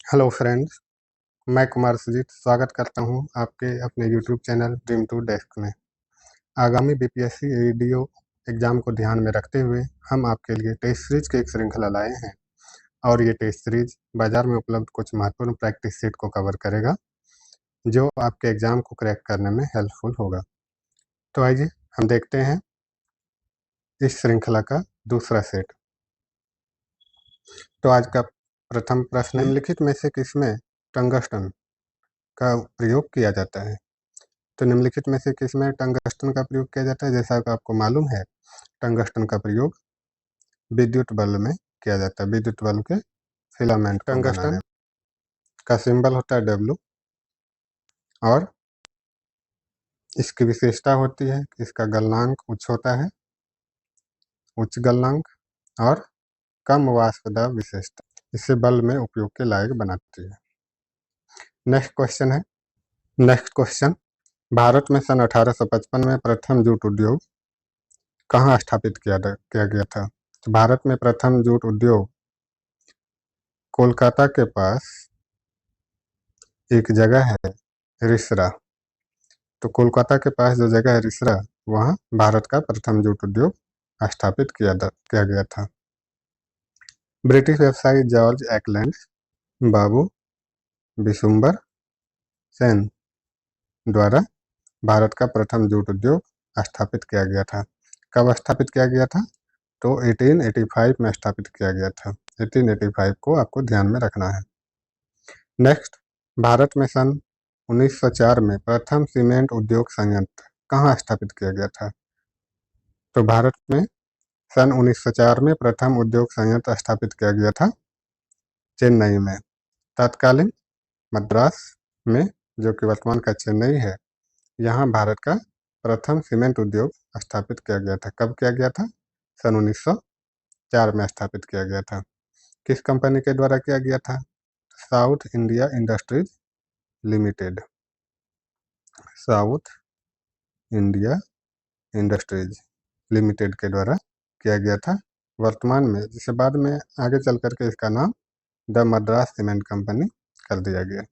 Hello friends, मैं कुमार सुजीत स्वागत करता हूं आपके अपने YouTube channel dream to desk में। आगामी बीपीएससी एडीओ एग्ज़ाम को ध्यान में रखते हुए हम आपके लिए टेस्ट सीरीज की एक श्रृंखला लाए हैं और ये टेस्ट सीरीज बाजार में उपलब्ध कुछ महत्वपूर्ण प्रैक्टिस सेट को कवर करेगा जो आपके एग्ज़ाम को क्रैक करने में हेल्पफुल होगा। तो आइए हम देखते हैं इस श्रृंखला का दूसरा सेट। तो आज का प्रथम प्रश्न, निम्नलिखित में से किसमें टंगस्टन का प्रयोग किया जाता है? तो निम्नलिखित में से किसमें टंगस्टन का प्रयोग किया जाता है? जैसा कि आपको मालूम है, टंगस्टन का प्रयोग विद्युत बल्ब में किया जाता है, विद्युत बल्ब के फिलामेंट को बनाने का सिंबल होता है डब्ल्यू और इसकी विशेषता होती है इसका गलनांक उच्च होता है, उच्च गलनांक और कम वाष्प दाब विशेषता इसे बल्ब में उपयोग के लायक बनाती है। नेक्स्ट क्वेश्चन, भारत में सन 1855 में प्रथम जूट उद्योग कहाँ स्थापित किया गया था? तो भारत में प्रथम जूट उद्योग कोलकाता के पास एक जगह है रिसरा। तो कोलकाता के पास जो जगह है रिसरा, वहाँ भारत का प्रथम जूट उद्योग स्थापित किया गया था। ब्रिटिश व्यवसायी जॉर्ज एक्लैंड बाबू बिशुम्बर सेन द्वारा भारत का प्रथम जूट उद्योग स्थापित किया गया था। कब स्थापित किया गया था? तो 1885 में स्थापित किया गया था। 1885 को आपको ध्यान में रखना है। नेक्स्ट, भारत में सन 1904 में प्रथम सीमेंट उद्योग संयंत्र कहाँ स्थापित किया गया था? तो भारत में सन 1904 में प्रथम उद्योग संयंत्र स्थापित किया गया था चेन्नई में, तत्कालीन मद्रास में, जो कि वर्तमान का चेन्नई है। यहाँ भारत का प्रथम सीमेंट उद्योग स्थापित किया गया था। कब किया गया था? सन 1904 में स्थापित किया गया था। किस कंपनी के द्वारा किया गया था? South India industries limited, south India industries limited के द्वारा किया गया था। वर्तमान में, जिसे बाद में आगे चल करके इसका नाम द मद्रास सीमेंट कंपनी कर दिया गया।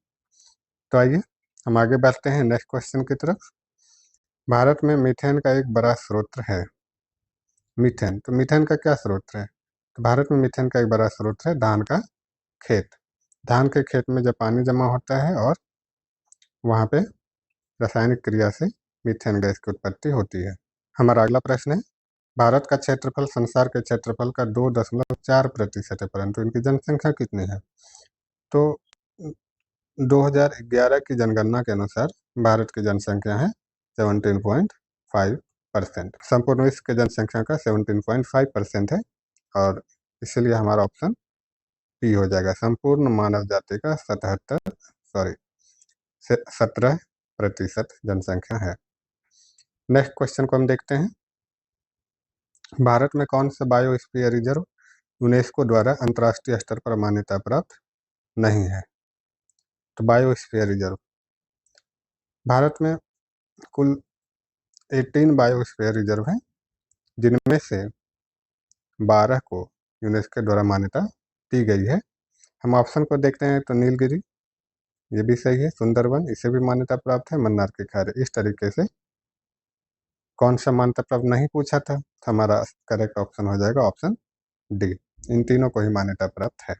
तो आइए हम आगे बढ़ते हैं नेक्स्ट क्वेश्चन की तरफ। भारत में मीथेन का एक बड़ा स्रोत है। मीथेन, तो मीथेन का क्या स्रोत है? तो भारत में मीथेन का एक बड़ा स्रोत है धान का खेत। धान के खेत में जब पानी जमा होता है और वहाँ पे रासायनिक क्रिया से मीथेन गैस की उत्पत्ति होती है। हमारा अगला प्रश्न है, भारत का क्षेत्रफल संसार के क्षेत्रफल का 2.4% है, परंतु इनकी जनसंख्या कितनी है? तो 2011 की जनगणना के अनुसार भारत की जनसंख्या है 17.5%। संपूर्ण विश्व की जनसंख्या का 17.5% है और इसलिए हमारा ऑप्शन पी हो जाएगा। संपूर्ण मानव जाति का 17% जनसंख्या है। नेक्स्ट क्वेश्चन को हम देखते हैं, भारत में कौन सा बायोस्फीयर रिजर्व यूनेस्को द्वारा अंतर्राष्ट्रीय स्तर पर मान्यता प्राप्त नहीं है? तो बायोस्फीयर रिजर्व, भारत में कुल 18 बायोस्फीयर रिजर्व हैं, जिनमें से 12 को यूनेस्को द्वारा मान्यता दी गई है। हम ऑप्शन को देखते हैं तो नीलगिरी, ये भी सही है। सुंदरवन, इसे भी मान्यता प्राप्त है। मन्नार की खाड़ी। इस तरीके से कौन सा मान्यता प्राप्त नहीं पूछा था, तो हमारा करेक्ट ऑप्शन हो जाएगा ऑप्शन डी। इन तीनों को ही मान्यता प्राप्त है।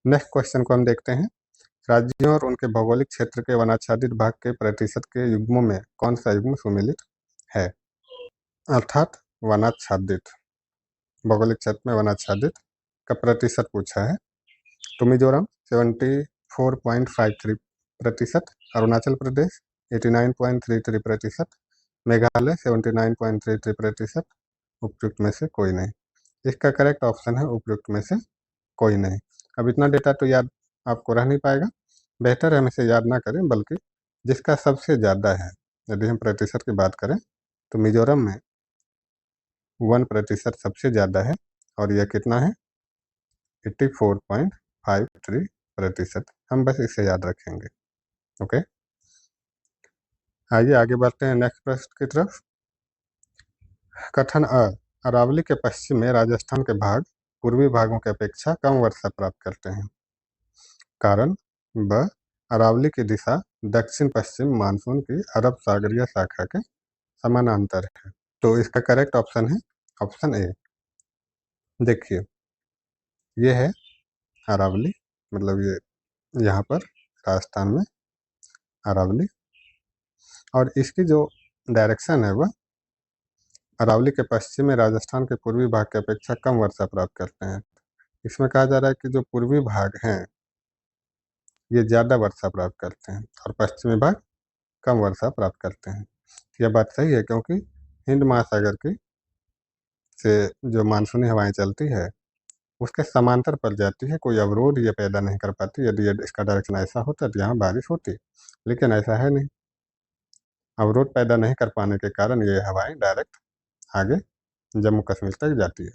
नेक्स्ट क्वेश्चन को हम देखते हैं, राज्यों और उनके भौगोलिक क्षेत्र के वनाच्छादित भाग के प्रतिशत के युग्मों में कौन सा युग्म सम्मिलित है? अर्थात वनाच्छादित, भौगोलिक क्षेत्र में वनाच्छादित का प्रतिशत पूछा है। तो मिजोरम 74.53%, अरुणाचल प्रदेश 89.33%, मेघालय 79.33%। उपयुक्त में से कोई नहीं। इसका करेक्ट ऑप्शन है उपयुक्त में से कोई नहीं। अब इतना डेटा तो याद आपको रह नहीं पाएगा, बेहतर है हम इसे याद ना करें, बल्कि जिसका सबसे ज़्यादा है, यदि हम प्रतिशत की बात करें तो मिजोरम में 1% सबसे ज़्यादा है और यह कितना है? 84.53%। हम बस इसे याद रखेंगे। ओके, आइए आगे बढ़ते हैं नेक्स्ट प्रश्न की तरफ। कथन अ, अरावली के पश्चिम में राजस्थान के भाग पूर्वी भागों की अपेक्षा कम वर्षा प्राप्त करते हैं। कारण ब अरावली की दिशा दक्षिण पश्चिम मानसून की अरब सागरीय शाखा के समानांतर है। तो इसका करेक्ट ऑप्शन है ऑप्शन ए। देखिए, ये है अरावली, मतलब ये यहाँ पर राजस्थान में अरावली, और इसकी जो डायरेक्शन है वह अरावली के पश्चिम में राजस्थान के पूर्वी भाग की अपेक्षा कम वर्षा प्राप्त करते हैं। इसमें कहा जा रहा है कि जो पूर्वी भाग हैं ये ज़्यादा वर्षा प्राप्त करते हैं और पश्चिमी भाग कम वर्षा प्राप्त करते हैं। यह बात सही है, क्योंकि हिंद महासागर की से जो मानसूनी हवाएं चलती है उसके समांतर पड़ जाती है, कोई अवरोध ये पैदा नहीं कर पाती। यदि इसका डायरेक्शन ऐसा होता तो यहाँ बारिश होती, लेकिन ऐसा है नहीं। अवरोध पैदा नहीं कर पाने के कारण ये हवाएं डायरेक्ट आगे जम्मू कश्मीर तक जाती है,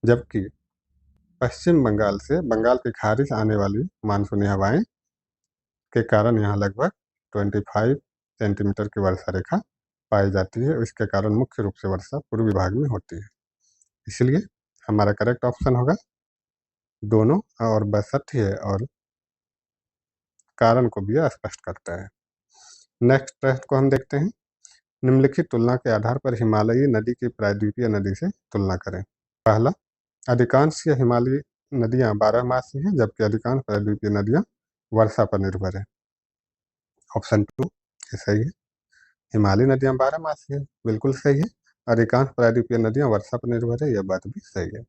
जबकि पश्चिम बंगाल से बंगाल की खाड़ी से आने वाली मानसूनी हवाएं के कारण यहाँ लगभग 25 सेंटीमीटर की वर्षा रेखा पाई जाती है। इसके कारण मुख्य रूप से वर्षा पूर्वी भाग में होती है। इसलिए हमारा करेक्ट ऑप्शन होगा दोनों, और बसत है और कारण को भी स्पष्ट करता है। नेक्स्ट प्रश्न को हम देखते हैं। निम्नलिखित तुलना के आधार पर हिमालयी नदी की प्रायद्वीपीय नदी से तुलना करें। पहला, अधिकांश हिमालयी नदियां 12 मासी हैं, जबकि अधिकांश प्रायद्वीपीय नदियां वर्षा पर निर्भर है। ऑप्शन 2 ये सही है। हिमालयी नदियां 12 मासी है, बिल्कुल सही है। अधिकांश प्रायद्वीपीय नदियां वर्षा पर निर्भर है, यह बात भी सही है।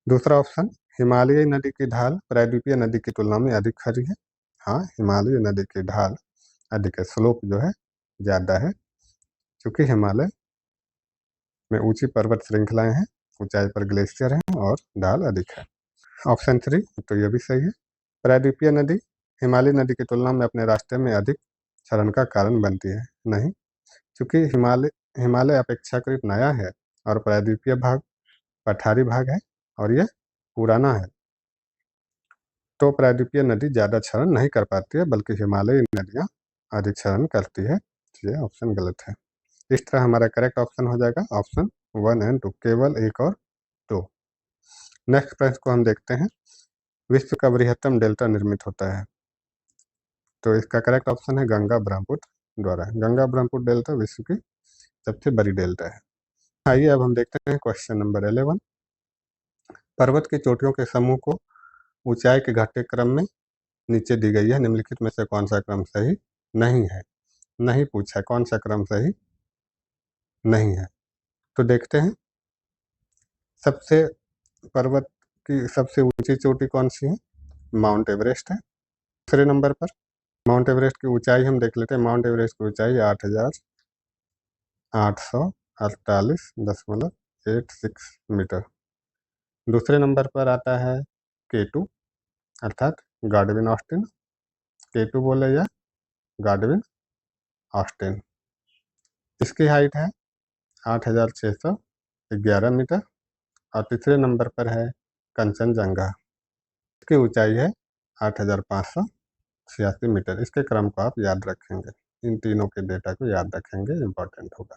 दूसरा ऑप्शन, हिमालयी नदी की ढाल प्रायद्वीपीय नदी की तुलना में अधिक खड़ी है। हाँ, हिमालयी नदी की ढाल अधिक है, स्लोप जो है ज़्यादा है, क्योंकि हिमालय में ऊंची पर्वत श्रृंखलाएं हैं, ऊंचाई पर ग्लेशियर हैं और ढाल अधिक है। ऑप्शन 3 तो यह भी सही है। प्रायद्वीपीय नदी हिमालयी नदी की तुलना में अपने रास्ते में अधिक क्षरण का कारण बनती है। नहीं, क्योंकि हिमालय हिमालय अपेक्षाकृत नया है और प्रायद्वीपीय भाग पठारी भाग है और यह पुराना है, तो प्रायद्वीपीय नदी ज़्यादा क्षरण नहीं कर पाती है, बल्कि हिमालयी नदियाँ अधिक क्षरण करती है। ये ऑप्शन गलत है। इस तरह हमारा करेक्ट ऑप्शन हो जाएगा ऑप्शन 1 एंड 2, केवल 1 और 2। नेक्स्ट प्रश्न को हम देखते हैं। विश्व का बृहत्तम डेल्टा निर्मित होता है, तो इसका करेक्ट ऑप्शन है गंगा ब्रह्मपुत्र द्वारा। गंगा ब्रह्मपुत्र डेल्टा विश्व की सबसे बड़ी डेल्टा है। आइए अब हम देखते हैं क्वेश्चन नंबर 11। पर्वत की चोटियों के समूह को ऊंचाई के घटते क्रम में नीचे दी गई है, निम्नलिखित में से कौन सा क्रम सही नहीं है। नहीं पूछा कौन सा क्रम सही नहीं है, तो देखते हैं। सबसे पर्वत की सबसे ऊंची चोटी कौन सी है? माउंट एवरेस्ट है। दूसरे नंबर पर माउंट एवरेस्ट की ऊंचाई हम देख लेते हैं। माउंट एवरेस्ट की ऊंचाई 8,848.86 मीटर। दूसरे नंबर पर आता है K2 अर्थात गाडविन ऑस्टिन। K2 बोले या गाडविन ऑस्टिन। इसकी हाइट है 8,611 मीटर। और तीसरे नंबर पर है कंचनजंगा। इसकी ऊंचाई है 8,586 मीटर। इसके क्रम को आप याद रखेंगे, इन तीनों के डेटा को याद रखेंगे, इंपॉर्टेंट होगा।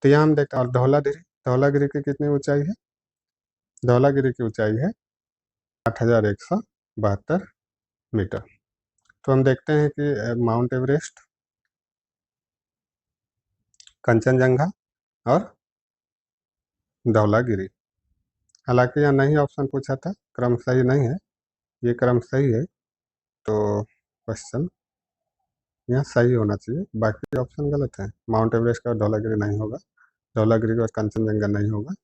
तो यहाँ हम देखते हैं। और धौलागिरी, धौलागिरी की कितनी ऊंचाई है? धौलागिरी की ऊंचाई है 8,172 मीटर। तो हम देखते हैं कि माउंट एवरेस्ट, कंचनजंगा और धौलागिरी। हालांकि यहाँ नहीं ऑप्शन पूछा था, क्रम सही नहीं है, ये क्रम सही है, तो क्वेश्चन यहाँ सही होना चाहिए। बाकी ऑप्शन गलत है। माउंट एवरेस्ट का धौलागिरी नहीं होगा, धौलागिरी का कंचनजंगा नहीं होगा,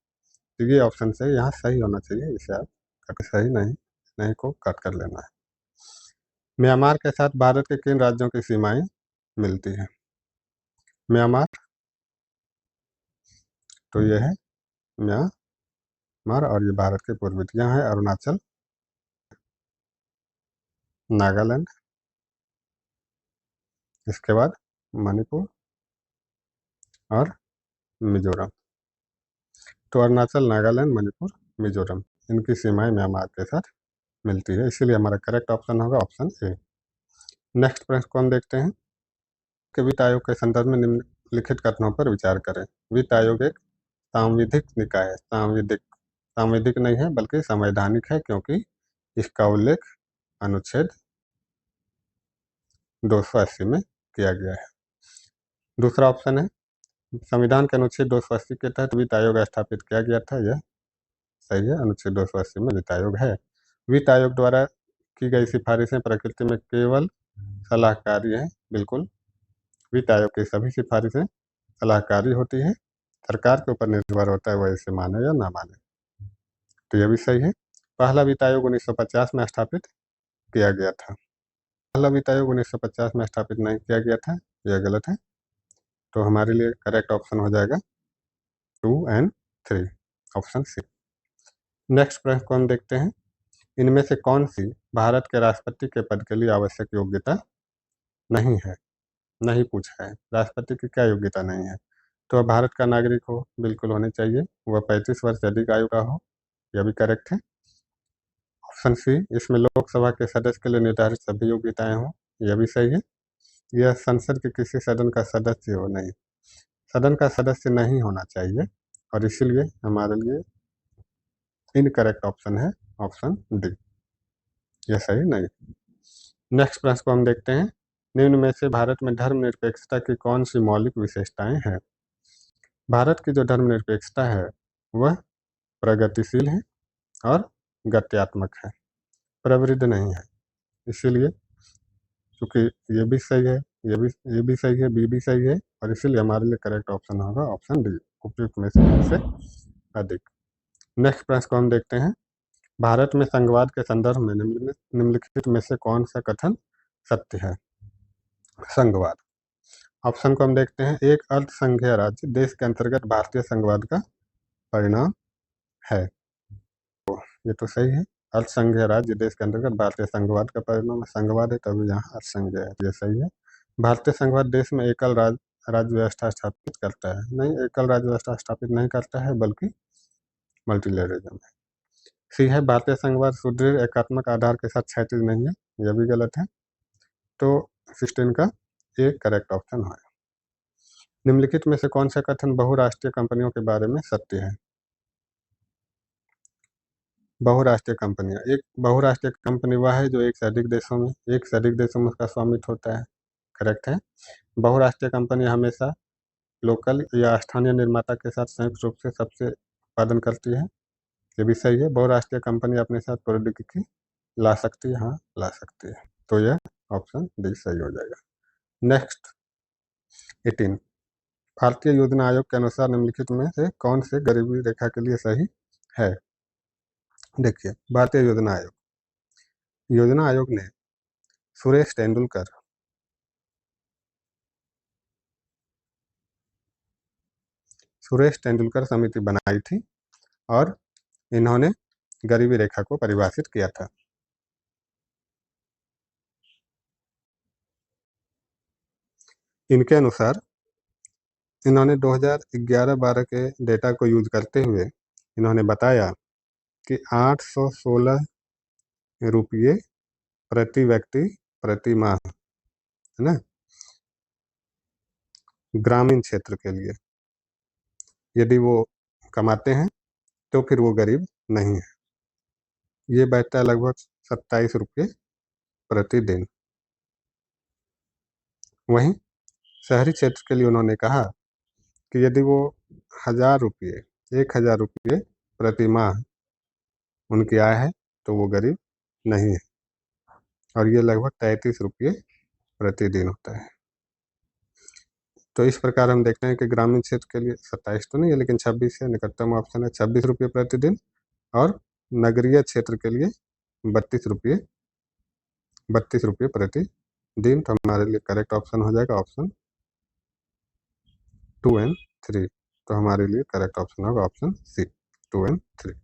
तो ये ऑप्शन से यहाँ सही होना चाहिए। इसे आप कट सही नहीं नहीं को कट कर लेना है। म्यांमार के साथ भारत के किन राज्यों की सीमाएं मिलती हैं? म्यांमार, तो ये है म्यांमार, और ये भारत के पूर्वी यहाँ है अरुणाचल, नागालैंड, इसके बाद मणिपुर और मिजोरम। तो अरुणाचल, नागालैंड, मणिपुर, मिजोरम, इनकी सीमाएं म्यांमार के साथ मिलती है, इसीलिए हमारा करेक्ट ऑप्शन होगा ऑप्शन ए। नेक्स्ट प्रश्न को हम देखते हैं कि वित्त आयोग के संदर्भ में निम्नलिखित कथनों पर विचार करें। वित्त आयोग एक सांविधिक निकाय है। सांविधिक, सांविधिक नहीं है बल्कि संवैधानिक है, क्योंकि इसका उल्लेख अनुच्छेद 280 में किया गया है। दूसरा ऑप्शन है संविधान के अनुच्छेद 280 के तहत वित्त आयोग स्थापित किया गया था। यह सही है, अनुच्छेद 280 में वित्त आयोग है। वित्त आयोग द्वारा की गई सिफारिशें प्रकृति में केवल सलाहकारी है। बिल्कुल, वित्त आयोग की सभी सिफारिशें सलाहकारी होती है, सरकार के ऊपर निर्भर होता है वह इसे माने या ना माने। तो यह भी सही है। पहला वित्त आयोग 1950 में स्थापित किया गया था। पहला वित्त आयोग 1950 में स्थापित नहीं किया गया था, यह गलत है। तो हमारे लिए करेक्ट ऑप्शन हो जाएगा 2 और 3, ऑप्शन सी। नेक्स्ट प्रश्न को हम देखते हैं, इनमें से कौन सी भारत के राष्ट्रपति के पद के लिए आवश्यक योग्यता नहीं है? नहीं पूछा है, राष्ट्रपति की क्या योग्यता नहीं है? तो वह भारत का नागरिक हो, बिल्कुल होनी चाहिए। वह 35 वर्ष से अधिक आयु का हो, यह भी करेक्ट है। ऑप्शन सी, इसमें लोकसभा के सदस्य के लिए निर्धारित सभी योग्यताएं हों, यह भी सही है। यह संसद के किसी सदन का सदस्य हो, नहीं, सदन का सदस्य नहीं होना चाहिए, और इसीलिए हमारे लिए इनकरेक्ट ऑप्शन है ऑप्शन डी, यह सही नहीं। नेक्स्ट प्रश्न को हम देखते हैं, निम्न में से भारत में धर्मनिरपेक्षता की कौन सी मौलिक विशेषताएं हैं? भारत की जो धर्मनिरपेक्षता है वह प्रगतिशील है और गत्यात्मक है, प्रवृत्त नहीं है। इसीलिए क्योंकि ये भी सही है, ये भी सही है, बी भी सही है, और इसीलिए हमारे लिए करेक्ट ऑप्शन होगा ऑप्शन डी, उपयुक्त में से अधिक। नेक्स्ट प्रश्न को हम देखते हैं, भारत में संघवाद के संदर्भ में निम्नलिखित में से कौन सा कथन सत्य है? संघवाद, ऑप्शन को हम देखते हैं, एक अल्पसंख्यक राज्य देश के अंतर्गत भारतीय संघवाद का परिणाम है। तो ये तो सही है, अल्पसंख्यक राज्य देश के अंतर्गत भारतीय संघवाद का परिणाम संघवाद है, तभी यहाँ अल्पसंख्यक है, ये सही है। भारतीय संघवाद देश में एकल राज्य व्यवस्था स्थापित करता है, नहीं, एकल राज्य व्यवस्था स्थापित नहीं करता है, बल्कि मल्टीलेटरिज्म है। सी है, भारतीय संघवाद सुदृढ़ एकात्मक आधार के साथ क्षैतिज नहीं है, यह भी गलत है। तो 16 का एक करेक्ट ऑप्शन है। निम्नलिखित में से कौन सा कथन बहुराष्ट्रीय कंपनियों के बारे में सत्य है? बहुराष्ट्रीय कंपनियां, एक बहुराष्ट्रीय कंपनी वह है जो एक से अधिक देशों में उसका स्वामित्व होता है, करेक्ट है। बहुराष्ट्रीय कंपनी हमेशा लोकल या स्थानीय निर्माता के साथ संयुक्त रूप से सबसे उत्पादन करती है, ये भी सही है। बहुराष्ट्रीय कंपनी अपने साथ प्रौद्योगिकी ला सकती है, हाँ ला सकती है, तो यह ऑप्शन डी सही हो जाएगा। नेक्स्ट 18, भारतीय योजना आयोग के अनुसार निम्नलिखित में से कौन से गरीबी रेखा के लिए सही है? देखिए, भारतीय योजना आयोग ने सुरेश तेंदुलकर समिति बनाई थी और इन्होंने गरीबी रेखा को परिभाषित किया था। इनके अनुसार इन्होंने 2011-12 के डेटा को यूज करते हुए इन्होंने बताया कि 816 रुपये प्रति व्यक्ति प्रति माह, है ना, ग्रामीण क्षेत्र के लिए यदि वो कमाते हैं तो फिर वो गरीब नहीं है। ये बैठता है लगभग 27 रुपये प्रतिदिन। वहीं शहरी क्षेत्र के लिए उन्होंने कहा कि यदि वो 1000 रुपये प्रति माह उनकी आय है तो वो गरीब नहीं है, और ये लगभग 33 रुपये प्रतिदिन होता है। तो इस प्रकार हम देखते हैं कि ग्रामीण क्षेत्र के लिए 27 तो नहीं है, लेकिन 26 है, निकटतम ऑप्शन है 26 रुपये प्रतिदिन, और नगरीय क्षेत्र के लिए 32 रुपये प्रतिदिन। तो हमारे लिए करेक्ट ऑप्शन हो जाएगा ऑप्शन 2 और 3। तो हमारे लिए करेक्ट ऑप्शन होगा ऑप्शन सी, 2 और 3।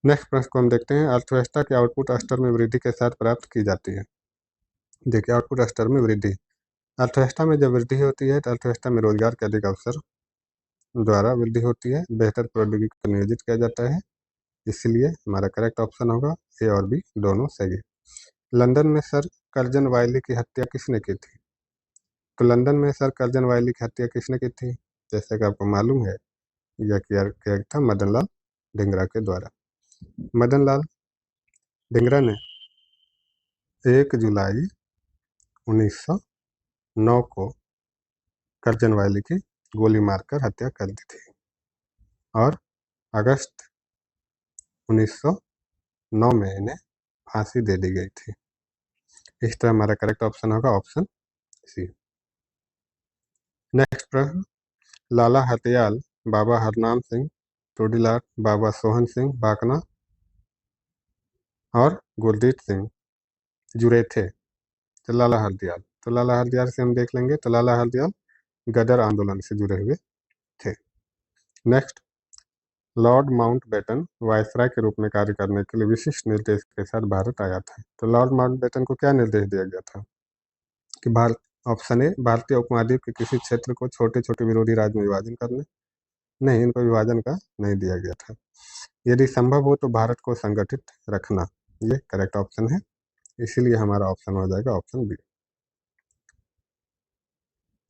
नेक्स्ट प्रश्न को हम देखते हैं, अर्थव्यवस्था के आउटपुट स्तर में वृद्धि के साथ प्राप्त की जाती है। देखिए, आउटपुट स्तर में वृद्धि, अर्थव्यवस्था में जब वृद्धि होती है तो अर्थव्यवस्था में रोजगार के अधिक अवसर द्वारा वृद्धि होती है, बेहतर प्रौद्योगिकी को नियोजित किया जाता है, इसलिए हमारा करेक्ट ऑप्शन होगा ए और बी दोनों सही है। लंदन में सर कर्जन वायली की हत्या किसने की थी? तो लंदन में सर कर्जन वायली की हत्या किसने की थी? जैसे कि आपको मालूम है, यह किया था मदन लाल धिंगरा के द्वारा। मदन लाल धिंगरा ने 1 जुलाई 1909 को कर्जन वैली की गोली मारकर हत्या कर दी थी और अगस्त 1909 में इन्हें फांसी दे दी गई थी। इस तरह हमारा करेक्ट ऑप्शन होगा ऑप्शन सी। नेक्स्ट प्रश्न, लाला हथियाल, बाबा हरनाम सिंह, टोडीलाल, बाबा सोहन सिंह बाकना और गुरदीप सिंह जुड़े थे। तो लाला हरदयाल, तो लाला हरदयाल से हम देख लेंगे, तो लाला हरदयाल गदर आंदोलन से जुड़े हुए थे। नेक्स्ट, लॉर्ड माउंटबेटन वायसराय के रूप में कार्य करने के लिए विशिष्ट निर्देश के साथ भारत आया था। तो लॉर्ड माउंटबेटन को क्या निर्देश दिया गया था कि ऑप्शन ए, भारतीय उपमहाद्वीप के किसी क्षेत्र को छोटे छोटे विरोधी राज्य में विभाजन करने। नहीं, इनको विभाजन का नहीं दिया गया था। यदि संभव हो तो भारत को संगठित रखना, ये करेक्ट ऑप्शन है, इसीलिए हमारा ऑप्शन हो जाएगा ऑप्शन बी।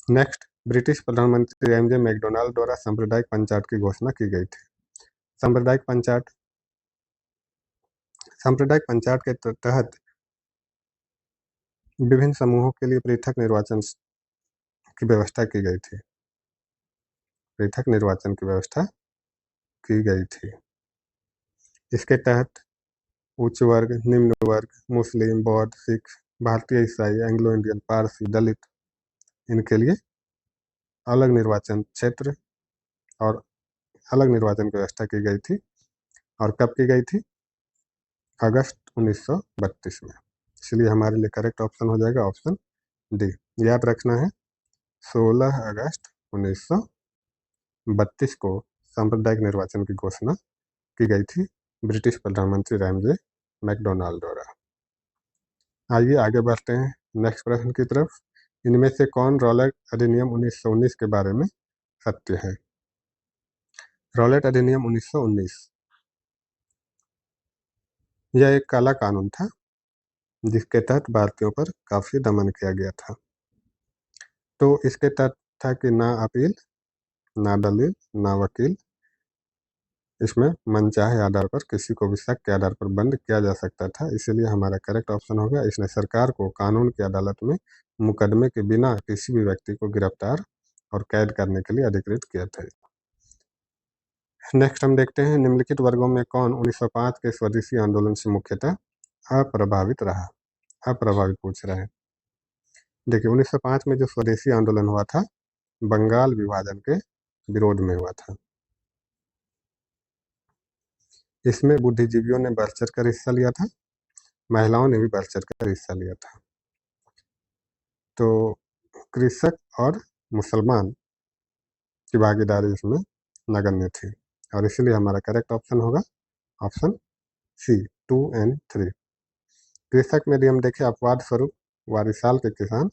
नेक्स्ट, ब्रिटिश प्रधानमंत्री रैमजे मैकडोनाल्ड द्वारा सांप्रदायिक पंचायत की घोषणा की गई थी। सांप्रदायिक पंचायत के तहत विभिन्न समूहों के लिए पृथक निर्वाचन की व्यवस्था की गई थी। पृथक निर्वाचन की व्यवस्था की गई थी। इसके तहत उच्च वर्ग, निम्न वर्ग, मुस्लिम, बौद्ध, सिख, भारतीय ईसाई, एंग्लो इंडियन, पारसी, दलित, इनके लिए अलग निर्वाचन क्षेत्र और अलग निर्वाचन की व्यवस्था की गई थी। और कब की गई थी? अगस्त 1932 में। इसलिए हमारे लिए करेक्ट ऑप्शन हो जाएगा ऑप्शन डी। याद रखना है, 16 अगस्त 1932 को सांप्रदायिक निर्वाचन की घोषणा की गई थी ब्रिटिश प्रधानमंत्री रैमजे मैकडोनाल्ड द्वारा। आइए आगे बढ़ते हैं नेक्स्ट प्रश्न की तरफ। इनमें से कौन रॉलेट अधिनियम 1919 के बारे में सत्य है? रॉलेट अधिनियम 1919 यह एक काला कानून था जिसके तहत भारतीयों पर काफी दमन किया गया था। तो इसके तहत था कि ना अपील, ना दलील, ना वकील, इसमें मनचाहे आधार पर किसी को भी शक के आधार पर बंद किया जा सकता था। इसीलिए हमारा करेक्ट ऑप्शन होगा, इसने सरकार को कानून की अदालत में मुकदमे के बिना किसी भी व्यक्ति को गिरफ्तार और कैद करने के लिए अधिकृत किया था। नेक्स्ट हम देखते हैं, निम्नलिखित वर्गों में कौन 1905 के स्वदेशी आंदोलन से मुख्यतः अप्रभावित रहा? अप्रभावित पूछ रहे हैं। देखिए, 1905 में जो स्वदेशी आंदोलन हुआ था, बंगाल विभाजन के विरोध में हुआ था। इसमें बुद्धिजीवियों ने बढ़ चढ़ कर हिस्सा लिया था, महिलाओं ने भी बढ़ चढ़ कर हिस्सा लिया था। तो कृषक और मुसलमान की भागीदारी इसमें नगण्य थी और इसीलिए हमारा करेक्ट ऑप्शन होगा ऑप्शन सी, 2 और 3। कृषक में यदि हम देखें, अपवाद स्वरूप वारिसाल के किसान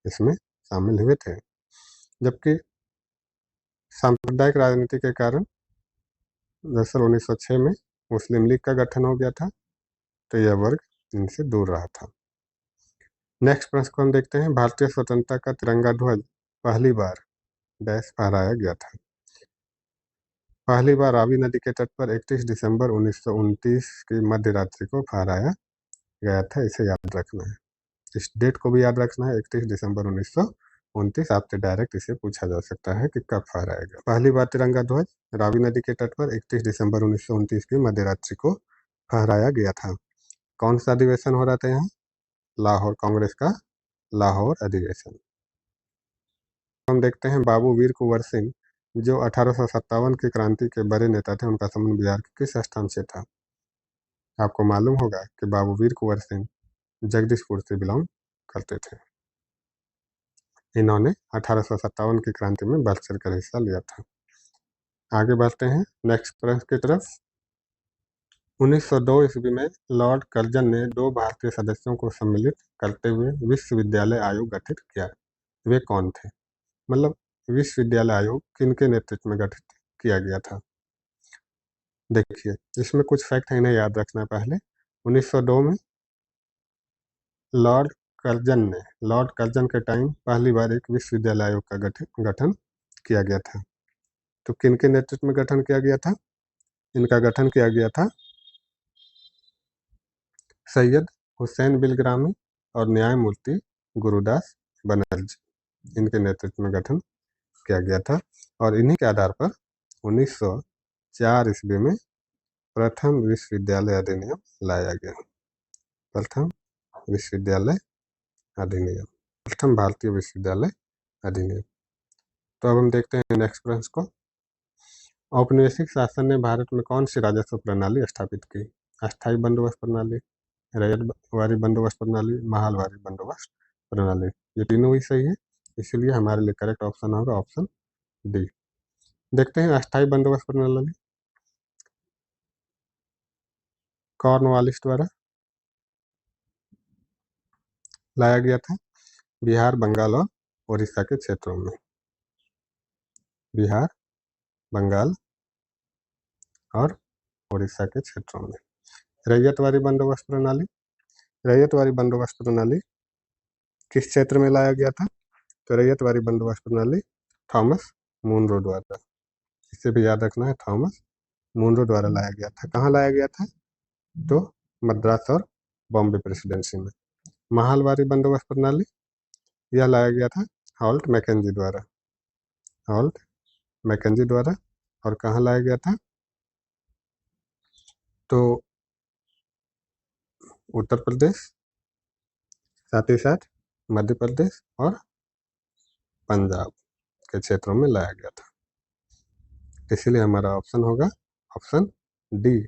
इसमें शामिल हुए थे, जबकि सांप्रदायिक राजनीति के कारण दरअसल 1906 में मुस्लिम लीग का गठन हो गया था, तो यह वर्ग इनसे दूर रहा था। नेक्स्ट प्रश्न को हम देखते हैं, भारतीय स्वतंत्रता का तिरंगा ध्वज पहली बार डैश फहराया गया था। पहली बार रावी नदी के तट पर 31 दिसंबर 1929 की मध्य रात्रि को फहराया गया था। इसे याद रखना है, इस डेट को भी याद रखना है, 31 दिसंबर 1929। आपसे डायरेक्ट इसे पूछा जा सकता है कि कब फहराया गया। पहली बार तिरंगा ध्वज रावी नदी के तट पर 31 दिसंबर 1929 की मध्य रात्रि को फहराया गया था। कौन सा अधिवेशन हो रहा था यहाँ? लाहौर कांग्रेस का लाहौर अधिवेशन। हम देखते हैं, बाबू वीर कुंवर सिंह जो 1857 की क्रांति के बड़े नेता थे, उनका संबंध बिहार के किस स्थान से था? आपको मालूम होगा कि बाबू वीर कुंवर सिंह जगदीशपुर से बिलोंग करते थे। इन्होंने 1857 की क्रांति में बढ़ चढ़ कर हिस्सा लिया था। आगे बढ़ते हैं नेक्स्ट प्रश्न की तरफ। 1902 ईस्वी में लॉर्ड कर्जन ने 2 भारतीय सदस्यों को सम्मिलित करते हुए विश्वविद्यालय आयोग गठित किया। वे कौन थे? मतलब विश्वविद्यालय आयोग किनके नेतृत्व में गठित किया गया था? देखिए, इसमें कुछ फैक्ट है, इन्हें याद रखना है पहले। 1902 में लॉर्ड कर्जन के टाइम पहली बार एक विश्वविद्यालय आयोग का गठन किया गया था। तो किनके नेतृत्व में गठन किया गया था? इनका गठन किया गया था सैयद हुसैन बिलग्रामी और न्यायमूर्ति गुरुदास बनर्जी, इनके नेतृत्व में गठन किया गया था। और इन्हीं के आधार पर 1904 ईस्वी में प्रथम विश्वविद्यालय अधिनियम लाया गया। प्रथम विश्वविद्यालय अधिनियम, प्रथम भारतीय विश्वविद्यालय अधिनियम। तो अब हम देखते हैं नेक्स्ट प्रश्न को। औपनिवेशिक शासन ने भारत में कौन सी राजस्व प्रणाली स्थापित की? अस्थायी बंदोबस्त प्रणाली, रैयतवारी बंदोबस्त प्रणाली, महालवारी बंदोबस्त प्रणाली। ये तीनों ही सही है, इसलिए हमारे लिए करेक्ट ऑप्शन होगा ऑप्शन डी। देखते हैं अस्थायी बंदोबस्त प्रणाली कॉर्नवालिस द्वारा लाया गया था बिहार, बंगाल और उड़ीसा के क्षेत्रों में। बिहार, बंगाल और उड़ीसा के क्षेत्रों में। रैयतवारी बंदोबस्त प्रणाली, रैयतवारी बंदोबस्त प्रणाली किस क्षेत्र में लाया गया था? तो रैयतवारी बंदोबस्त प्रणाली थॉमस मुनरो द्वारा, इसे भी याद रखना है, थॉमस मुनरो द्वारा लाया गया था। कहाँ लाया गया था? तो मद्रास और बॉम्बे प्रेसिडेंसी में। महालवारी बंदोबस्त प्रणाली यह लाया गया था हॉल्ट मैकेंजी द्वारा, हॉल्ट मैकेंजी द्वारा। और कहाँ लाया गया था? तो उत्तर प्रदेश, साथ ही साथ मध्य प्रदेश और पंजाब के क्षेत्रों में लाया गया था। इसलिए हमारा ऑप्शन होगा ऑप्शन डी,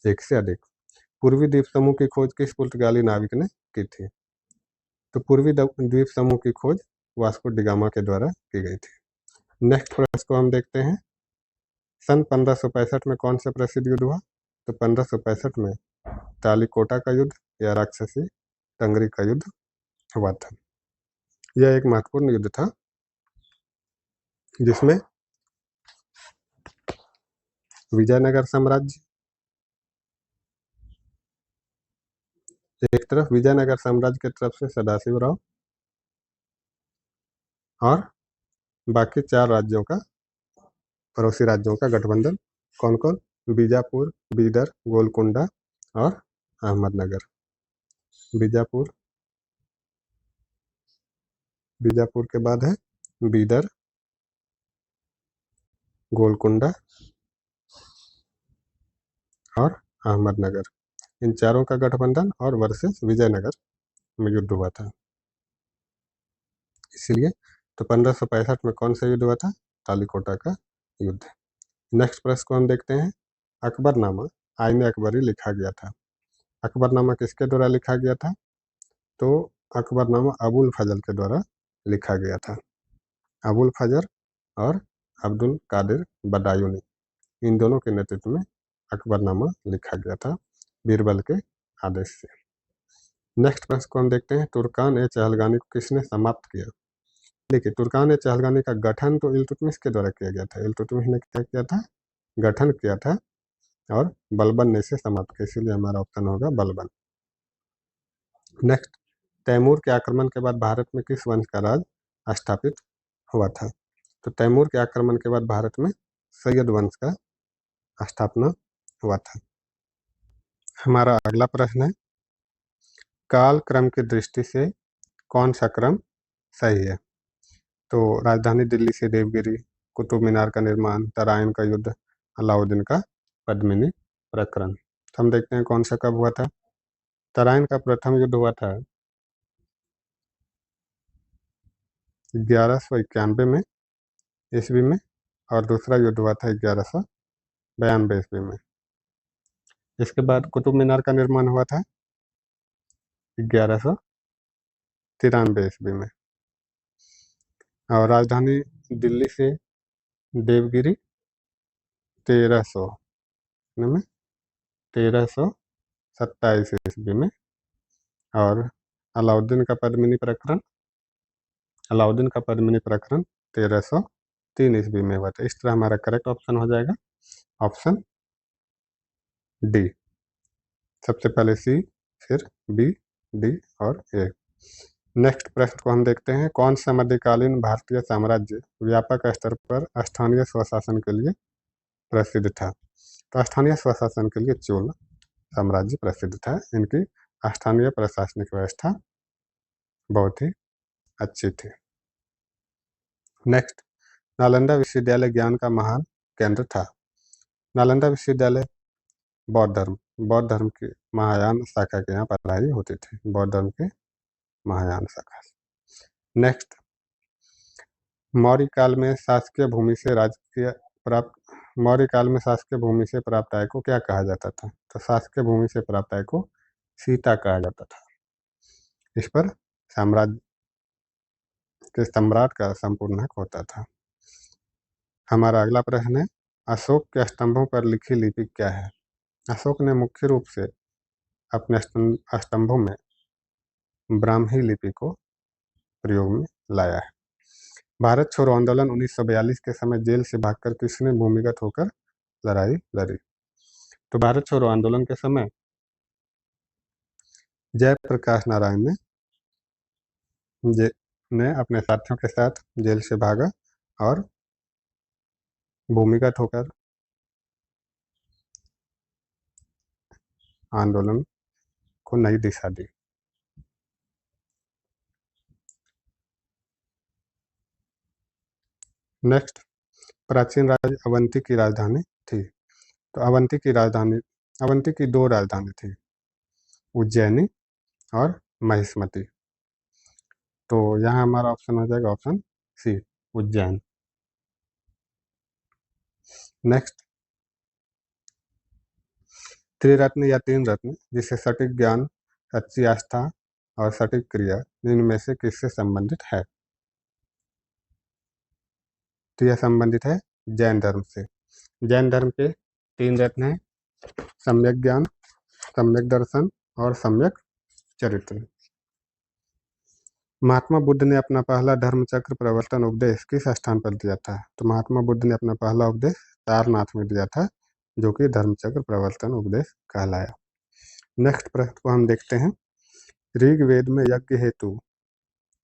एक से अधिक। पूर्वी द्वीप समूह की खोज किस पुर्तगाली नाविक ने की थी? तो पूर्वी द्वीप समूह की खोज वास्को डिगामा के द्वारा की गई थी। नेक्स्ट प्रश्न को हम देखते हैं। सन 1565 में कौन सा प्रसिद्ध युद्ध हुआ? तो 1565 में तालीकोटा का युद्ध या राक्षसी टंगरी का युद्ध हुआ था। यह एक महत्वपूर्ण युद्ध था जिसमें विजयनगर साम्राज्य, एक तरफ विजयनगर साम्राज्य की तरफ से सदाशिवराव और बाकी 4 राज्यों का, पड़ोसी राज्यों का गठबंधन। कौन कौन? बीजापुर, बीदर, गोलकुंडा और अहमदनगर। बीजापुर, बीजापुर के बाद है बीदर, गोलकुंडा और अहमदनगर। इन चारों का गठबंधन और वर्सेस विजयनगर में युद्ध हुआ था। इसलिए तो 1565 में कौन सा युद्ध हुआ था? तालीकोटा का युद्ध। नेक्स्ट प्रश्न को हम देखते हैं। अकबरनामा आईने अकबरी लिखा गया था। अकबरनामा किसके द्वारा लिखा गया था? तो अकबरनामा अबुल फजल के द्वारा लिखा गया था। अबुल फजल और अब्दुल कादिर बदायूनी, इन दोनों के नेतृत्व में अकबरनामा लिखा गया था बीरबल के आदेश से। नेक्स्ट प्रश्न को हम देखते हैं। तुर्कान ए चहलगानी को किसने समाप्त किया? देखिए, तुर्कान ए चहलगानी का गठन तो इल्तुतमिश के द्वारा किया गया था। इल्तुतमिश ने क्या किया था? गठन किया था और बलबन ने इसे समाप्त किया, इसीलिए हमारा ऑप्शन होगा बलबन। नेक्स्ट, तैमूर के आक्रमण के बाद भारत में किस वंश का राज स्थापित हुआ था? तो तैमूर के आक्रमण के बाद भारत में सैयद वंश का स्थापना हुआ था। हमारा अगला प्रश्न है, काल क्रम की दृष्टि से कौन सा क्रम सही है? तो राजधानी दिल्ली से देवगिरी, कुतुब मीनार का निर्माण, तराइन का युद्ध, अलाउद्दीन का पद्मिनी प्रकरण। तो हम देखते हैं कौन सा कब हुआ था। तराइन का प्रथम युद्ध हुआ था 1191 में ईस्वी में, और दूसरा युद्ध हुआ था 1192 ईस्वी में। इसके बाद कुतुब मीनार का निर्माण हुआ था 1193 ईस्वी में, और राजधानी दिल्ली से देवगिरी 1300 में 1327 ईस्वी में, और अलाउद्दीन का पद्मिनी प्रकरण, अलाउद्दीन का पद्मिनी प्रकरण 1303 ईस्वी में हुआ था। इस तरह हमारा करेक्ट ऑप्शन हो जाएगा ऑप्शन डी। सबसे पहले सी, फिर बी, डी और ए। नेक्स्ट प्रश्न को हम देखते हैं। कौन सा मध्यकालीन भारतीय साम्राज्य व्यापक स्तर पर स्थानीय स्वशासन के लिए प्रसिद्ध था? तो स्थानीय स्वशासन के लिए चोल साम्राज्य प्रसिद्ध था। इनकी स्थानीय प्रशासनिक व्यवस्था बहुत ही अच्छी थी। नेक्स्ट, नालंदा विश्वविद्यालय ज्ञान का महान केंद्र था। नालंदा विश्वविद्यालय बौद्ध धर्म की महायान शाखा के यहाँ पढ़ाई होती थी, बौद्ध धर्म की महायान शाखा। नेक्स्ट, मौर्य काल में शासकीय भूमि से शासकीय भूमि से प्राप्त आय को क्या कहा जाता था? तो शासकीय भूमि से प्राप्त आय को सीता कहा जाता था। इस पर साम्राज्य के सम्राट का संपूर्ण हक होता था। हमारा अगला प्रश्न है, अशोक के स्तंभों पर लिखी लिपि क्या है? अशोक ने मुख्य रूप से अपने स्तंभों में ब्राह्मी लिपि को प्रयोग में लाया है। भारत छोड़ो आंदोलन 1942 के समय जेल से भागकर किसने भूमिगत होकर लड़ाई लड़ी? तो भारत छोड़ो आंदोलन के समय जयप्रकाश नारायण ने अपने साथियों के साथ जेल से भागा और भूमिगत होकर आंदोलन को नई दिशा दी। नेक्स्ट, प्राचीन राज्य अवंती की राजधानी थी। तो अवंती की दो राजधानी थी, उज्जैनी और महिष्मती। तो यहाँ हमारा ऑप्शन हो जाएगा ऑप्शन सी, उज्जैन। नेक्स्ट, त्रिरत्न या तीन रत्न जिसे सटीक ज्ञान, सच्ची आस्था और सटीक क्रिया, इनमें से किससे संबंधित है? तो यह संबंधित है जैन धर्म से। जैन धर्म के तीन रत्न हैं, सम्यक ज्ञान, सम्यक दर्शन और सम्यक चरित्र। महात्मा बुद्ध ने अपना पहला धर्मचक्र प्रवर्तन उपदेश किस स्थान पर दिया था? तो महात्मा बुद्ध ने अपना पहला उपदेश सारनाथ में दिया था, जो कि धर्मचक्र प्रवर्तन उपदेश कहलाया। नेक्स्ट प्रश्न को हम देखते हैं, ऋग्वेद में यज्ञ हेतु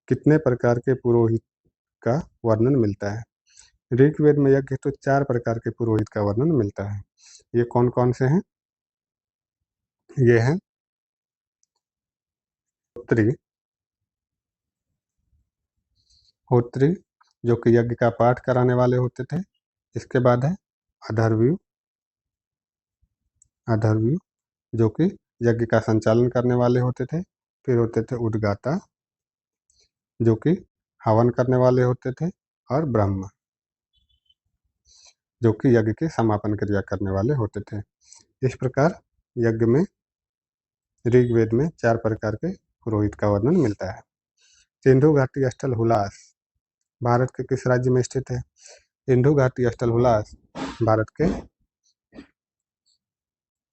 कितने प्रकार के पुरोहित का वर्णन मिलता है? ऋग्वेद में यज्ञ हेतु 4 प्रकार के पुरोहित का वर्णन मिलता है। ये कौन कौन से हैं? ये हैं होत्री, जो कि यज्ञ का पाठ कराने वाले होते थे। इसके बाद है अधर्व्यू, जो कि यज्ञ का संचालन करने वाले होते थे। फिर होते थे उद्गाता, जो कि हवन करने वाले होते थे। और ब्रह्म, जो कि यज्ञ की समापन क्रिया करने वाले होते थे। इस प्रकार यज्ञ में ऋग्वेद में 4 प्रकार के पुरोहित का वर्णन मिलता है। सिंधु घाटी स्थल हुलास भारत के किस राज्य में स्थित है? सिंधु घाटी स्थल हुलास भारत के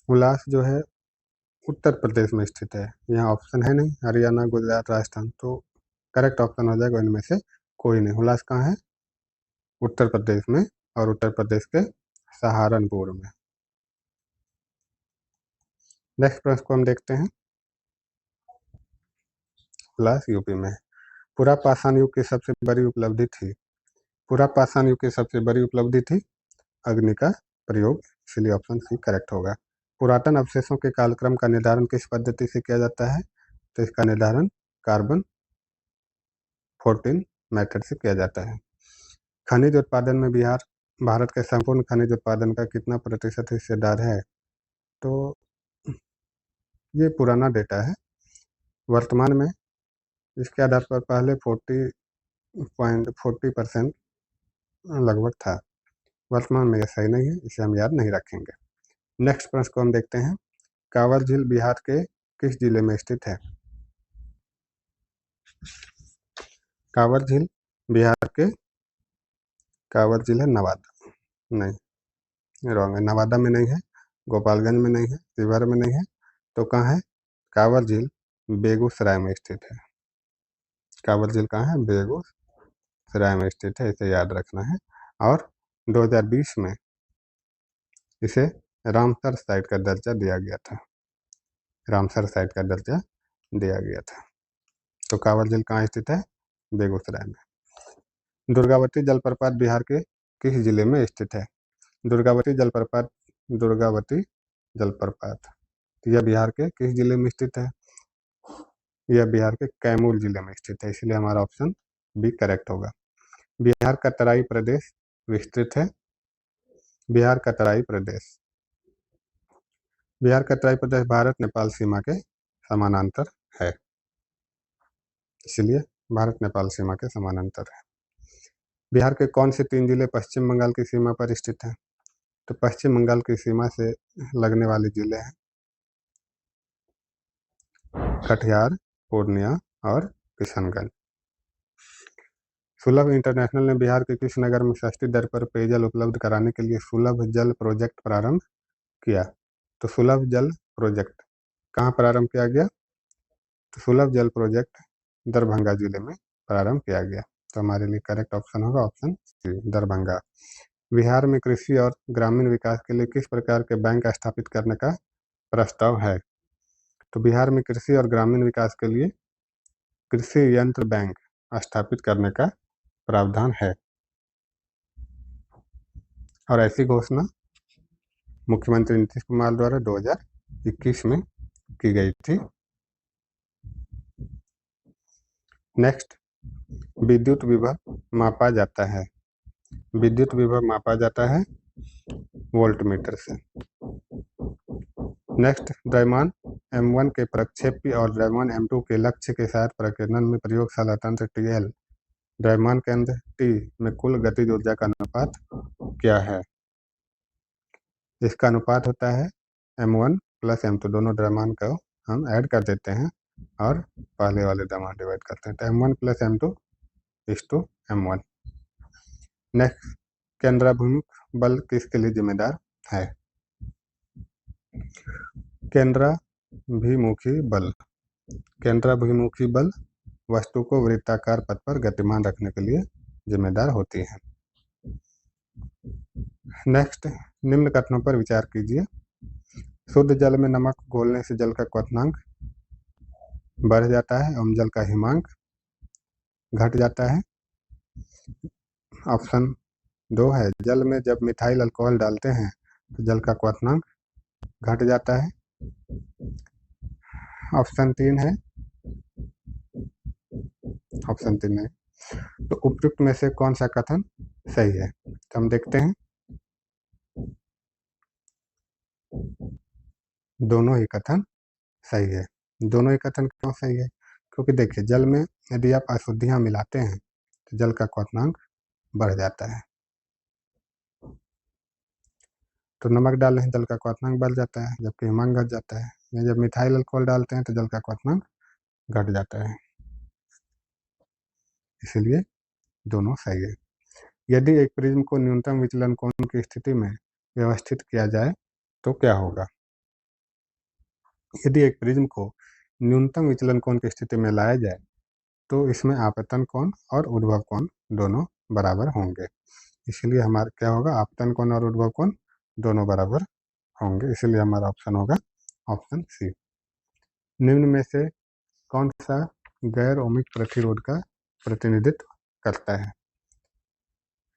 हुलास जो है उत्तर प्रदेश में स्थित है। यहाँ ऑप्शन है नहीं, हरियाणा, गुजरात, राजस्थान। तो करेक्ट ऑप्शन हो जाएगा इनमें से कोई नहीं। हुलास कहाँ है? उत्तर प्रदेश में, और उत्तर प्रदेश के सहारनपुर में। नेक्स्ट प्रश्न को हम देखते हैं, हुलास यूपी में। पूरा पाषाण युग की सबसे बड़ी उपलब्धि थी। पूरा पाषाण युग की सबसे बड़ी उपलब्धि थी अग्नि का प्रयोग, इसलिए ऑप्शन सी करेक्ट होगा। पुरातन अवशेषों के कालक्रम का निर्धारण किस पद्धति से किया जाता है? तो इसका निर्धारण कार्बन 14 मेथड से किया जाता है। खनिज उत्पादन में बिहार भारत के संपूर्ण खनिज उत्पादन का कितना प्रतिशत हिस्सेदार है? तो ये पुराना डेटा है। वर्तमान में इसके आधार पर पहले 40% लगभग था। वर्तमान में यह सही नहीं है, इसे हम याद नहीं रखेंगे। नेक्स्ट प्रश्न को हम देखते हैं, कांवर झील बिहार के किस जिले में स्थित है? कांवर झील बिहार के कांवर झील है नवादा, नहीं रॉन्ग है, नवादा में नहीं है, गोपालगंज में नहीं है, शिवहर में नहीं है। तो कहाँ है? कांवर झील बेगूसराय में स्थित है। कांवर झील कहाँ है? बेगूसराय में स्थित है, इसे याद रखना है। और 2020 में इसे रामसर साइट का दर्जा दिया गया था। रामसर साइट का दर्जा दिया गया था। तो कांवर झील कहाँ स्थित है? बेगूसराय में। दुर्गावती जलप्रपात बिहार के किस जिले में स्थित है? दुर्गावती जलप्रपात तो यह बिहार के किस जिले में स्थित है? यह बिहार के कैमूर जिले में स्थित है, इसलिए हमारा ऑप्शन बी करेक्ट होगा। बिहार का तराई प्रदेश विस्तृत है। बिहार का तराई प्रदेश भारत नेपाल सीमा के समानांतर है, इसलिए भारत नेपाल सीमा के समानांतर है। बिहार के कौन से 3 जिले पश्चिम बंगाल की सीमा पर स्थित हैं? तो पश्चिम बंगाल की सीमा से लगने वाले जिले हैं कटिहार, पूर्णिया और किशनगंज। सुलभ इंटरनेशनल ने बिहार के किस नगर में सस्ती दर पर पेयजल उपलब्ध कराने के लिए सुलभ जल प्रोजेक्ट प्रारंभ किया? तो सुलभ जल प्रोजेक्ट कहाँ प्रारंभ किया गया? तो सुलभ जल प्रोजेक्ट दरभंगा जिले में प्रारंभ किया गया। तो हमारे लिए करेक्ट ऑप्शन होगा ऑप्शन सी, दरभंगा। बिहार में कृषि और ग्रामीण विकास के लिए किस प्रकार के बैंक स्थापित करने का प्रस्ताव है? तो बिहार में कृषि और ग्रामीण विकास के लिए कृषि यंत्र बैंक स्थापित करने का प्रावधान है, और ऐसी घोषणा मुख्यमंत्री नीतीश कुमार द्वारा 2021 में की गई थी। नेक्स्ट, विद्युत विभव मापा जाता है। विद्युत विभव मापा जाता है वोल्ट मीटर से। नेक्स्ट, द्रव्यमान M1 के प्रक्षेपी और द्रव्यमान M2 के लक्ष्य के साथ प्रकीर्णन में प्रयोगशाला तंत्र TL द्रव्यमान केंद्र T में कुल गतिज ऊर्जा का अनुपात क्या है? इसका अनुपात होता है M1 प्लस M2, दोनों द्रव्यमान को हम ऐड कर देते हैं और पहले वाले द्रव्यमान डिवाइड करते हैं, तो M1 प्लस M2 इस टू M1। नेक्स्ट, केंद्राभिमुख बल किसके लिए जिम्मेदार है? केंद्राभिमुखी बल वस्तु को वृत्ताकार पथ पर गतिमान रखने के लिए जिम्मेदार होती है। नेक्स्ट, निम्न कथनों पर विचार कीजिए। शुद्ध जल में नमक घोलने से जल का क्वथनांक बढ़ जाता है एवं जल का हिमांक घट जाता है। ऑप्शन 2 है, जल में जब मिथाइल अल्कोहल डालते हैं तो जल का क्वथनांक घट जाता है। ऑप्शन 3 है, ऑप्शन 3 है। तो उपयुक्त में से कौन सा कथन सही है? तो हम देखते हैं, दोनों ही कथन सही है। दोनों ही कथन क्यों सही है? क्योंकि देखिए, जल में यदि आप अशुद्धियां मिलाते हैं तो जल का क्वथनांक बढ़ जाता है। तो नमक डालने से जल का क्वथनांक बढ़ जाता है जबकि हिमांक घट जाता है, या जब मिथाइल अल्कोहल डालते हैं तो जल का क्वथनांक घट जाता है, इसलिए दोनों सही है। यदि एक प्रिज्म को न्यूनतम विचलन कोण की स्थिति में व्यवस्थित किया जाए तो क्या होगा? यदि एक प्रिज्म को न्यूनतम विचलन कोण की स्थिति में लाया जाए तो इसमें आपतन कोण और उद्भव कोण दोनों बराबर होंगे, इसलिए हमारा क्या होगा? आपतन कोण और उद्भव कोण दोनों बराबर होंगे, इसलिए हमारा ऑप्शन होगा ऑप्शन सी। निम्न में से कौन सा गैर ओमिक प्रतिरोध का प्रतिनिधित्व करता है?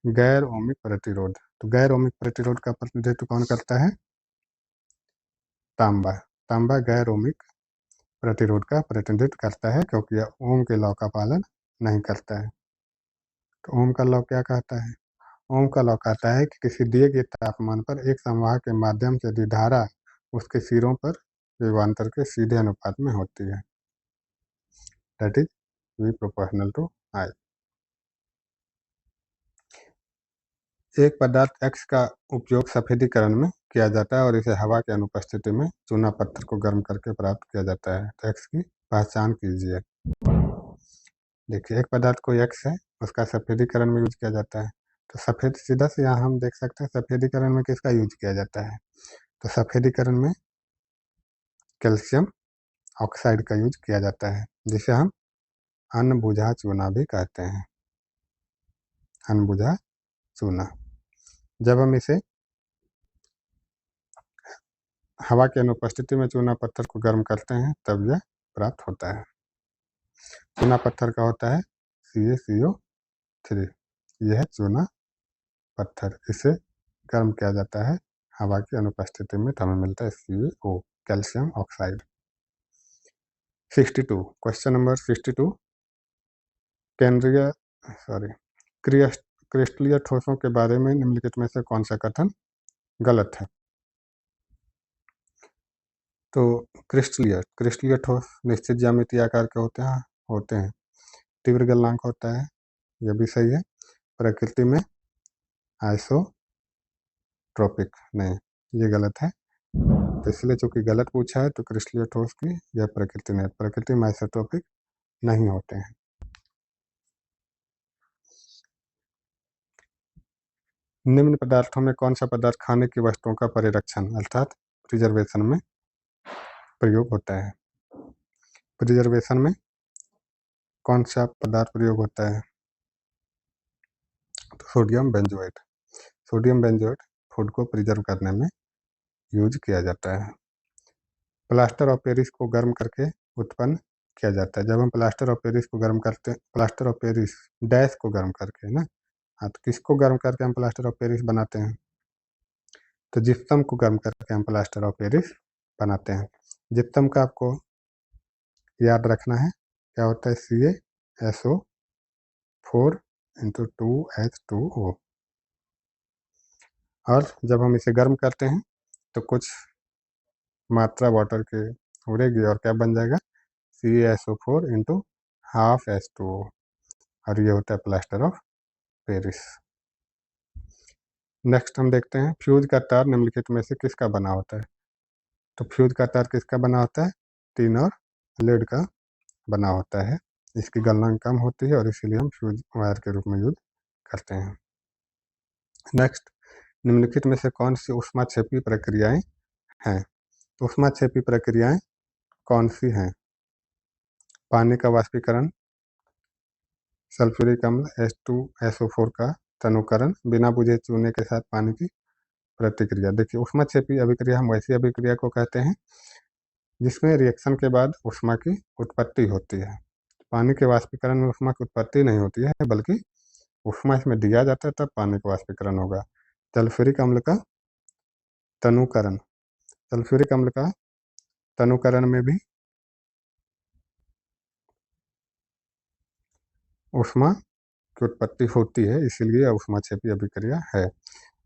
गैर ओमिक प्रतिरोध, तो गैर ओमिक प्रतिरोध का प्रतिनिधित्व कौन करता है? तांबा। तांबा गैर ओमिक प्रतिरोध का प्रतिनिधित्व करता है क्योंकि यह ओम के लॉ का पालन नहीं करता है। तो ओम का लॉ क्या कहता है? ओम का लॉ कहता है कि किसी दिए गए तापमान पर एक संवाहक के माध्यम से यदि धारा उसके सिरों पर विभवांतर के सीधे अनुपात में होती है, that is V proportional to I। एक पदार्थ X का उपयोग सफेदीकरण में किया जाता है और इसे हवा की अनुपस्थिति में चूना पत्थर को गर्म करके प्राप्त किया जाता है, तो X की पहचान कीजिए। देखिए, एक पदार्थ कोई X है, उसका सफेदीकरण में यूज किया जाता है, तो सफेद सीधा से यहाँ हम देख सकते हैं सफेदीकरण में किसका यूज किया जाता है? तो सफेदीकरण में कैल्शियम ऑक्साइड का यूज किया जाता है, जिसे हम अनबुझा चूना भी कहते हैं, अनबुझा चूना। जब हम इसे हवा की अनुपस्थिति में चूना पत्थर को गर्म करते हैं तब यह प्राप्त होता है। चूना पत्थर का होता है CaCO3, यह है चूना पत्थर, इसे गर्म किया जाता है हवा की अनुपस्थिति में तो हमें मिलता है CO। Calcium oxide. 62, question number 62, केंद्रीय क्रिस्टलीय ठोसों के बारे में निम्नलिखित में से कौन सा कथन गलत है? तो क्रिस्टलीय ठोस निश्चित ज्यामितीय आकार के होते हैं। तीव्र गलनांक होता है, यह भी सही है। प्रकृति में आइसोट्रोपिक नहीं, ये गलत है। तो इसलिए चूंकि गलत पूछा है तो क्रिस्टलीय ठोस की यह प्रकृति में, प्रकृति में आइसोट्रोपिक नहीं होते हैं। निम्न पदार्थों में कौन सा पदार्थ खाने की वस्तुओं का परिरक्षण अर्थात प्रिजर्वेशन में प्रयोग होता है? प्रिजर्वेशन में कौन सा पदार्थ प्रयोग होता है? तो sodium benzoate. Sodium benzoate food को प्रिजर्व करने में यूज किया जाता है। प्लास्टर ऑफ पेरिस को गर्म करके उत्पन्न किया जाता है। जब हम प्लास्टर ऑफ पेरिस को गर्म करते हैं, प्लास्टर ऑफ पेरिस डैश को गर्म करके ना, हाँ, तो किसको गर्म करके हम प्लास्टर ऑफ पेरिस बनाते हैं? तो जिप्सम को गर्म करके हम प्लास्टर ऑफ पेरिस बनाते हैं। जिप्सम का आपको याद रखना है क्या होता है, CaSO4 इंटू 2H2O। और जब हम इसे गर्म करते हैं तो कुछ मात्रा वाटर के उड़ेगी और क्या बन जाएगा, CaSO4 इंटू हाफ H2O, और ये होता है प्लास्टर ऑफ पेरिस। नेक्स्ट हम देखते हैं फ्यूज का तार निम्नलिखित में से किसका बना होता है? तो फ्यूज का तार किसका बना होता है? टिन और लेड का बना होता है। इसकी गलनांक कम होती है और इसीलिए हम फ्यूज वायर के रूप में यूज करते हैं। नेक्स्ट, निम्नलिखित में से कौन सी ऊष्माक्षेपी प्रक्रियाएं हैं? तो ऊष्माक्षेपी प्रक्रियाएं कौन सी हैं? पानी का वाष्पीकरण, सल्फ्यूरिक अम्ल H2SO4 का तनुकरण, बिना बुझे चूने के साथ पानी की प्रतिक्रिया। देखिए, ऊष्माक्षेपी अभिक्रिया हम वैसी अभिक्रिया को कहते हैं जिसमें रिएक्शन के बाद ऊष्मा की उत्पत्ति होती है। पानी के वाष्पीकरण में ऊष्मा की उत्पत्ति नहीं होती है, बल्कि ऊष्मा इसमें दिया जाता है तब पानी का वाष्पीकरण होगा। सल्फ्यूरिक अम्ल का तनुकरण, सल्फ्यूरिक अम्ल का तनुकरण में भी ऊष्मा की उत्पत्ति होती है, इसीलिए ऊष्माक्षेपी अभिक्रिया है।